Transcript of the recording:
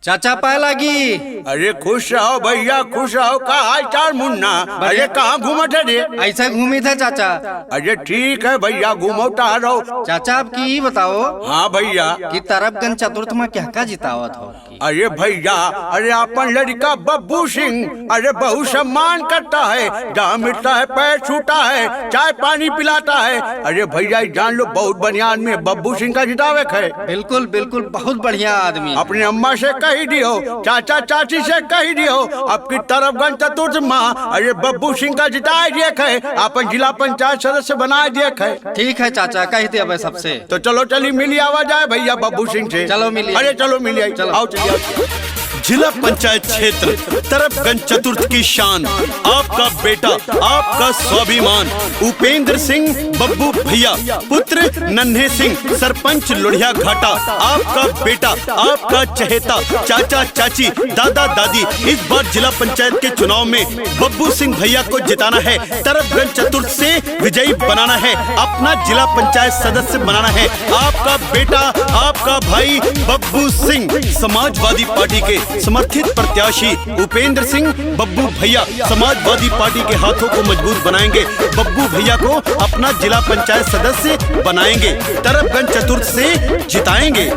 चाचा पाए लागी। अरे खुश रहो भैया, खुश रहो। का हाल चाल मुन्ना? अरे कहाँ घूमत है रे? ऐसा घूमी था चाचा। अरे ठीक है भैया, घूमोता रहो। चाचा आप की बताओ। हाँ भैया। कि तरफगंज चतुर्थ में क्या क्या जितावत हो? अरे भैया, अरे अपन लड़का बब्बू सिंह अरे बहुत सम्मान करता है, जहाँ मिलता है पैर छूटा है, चाय पानी पिलाता है। अरे भैया जान लो, बहुत बढ़िया आदमी बब्बू सिंह का जितावे है। बिल्कुल बिल्कुल, बहुत बढ़िया आदमी। अपनी अम्मा से कही दियो, चाचा चाची से कही दियो, आपकी तरफगंज चतुर्थ माँ अरे बब्बू सिंह का जिताए दिए है, अपन जिला पंचायत सदस्य बनाए दिए है। ठीक है चाचा, कह दे अब सबसे। तो चलो चली मिली आवाज आए भैया बब्बू सिंह से। चलो मिली। अरे चलो मिली, चलो आओ चलिए। जिला पंचायत क्षेत्र तरफगंज चतुर्थ की शान, आपका बेटा, आपका स्वाभिमान उपेंद्र सिंह बब्बू भैया, पुत्र नन्हे सिंह, सरपंच लोढ़िया घाटा, आपका बेटा, आपका चहेता, चाचा चाची, दादा दादी। इस बार जिला पंचायत के चुनाव में बब्बू सिंह भैया को जिताना है, तरफगंज चतुर्थ से विजयी बनाना है, अपना जिला पंचायत सदस्य बनाना है। आपका बेटा, आपका भाई बब्बू सिंह, समाजवादी पार्टी के समर्थित प्रत्याशी उपेंद्र सिंह बब्बू भैया समाजवादी पार्टी के हाथों को मजबूत बनाएंगे, बब्बू भैया को अपना जिला पंचायत सदस्य बनाएंगे, तरफगंज चतुर्थ से जिताएंगे।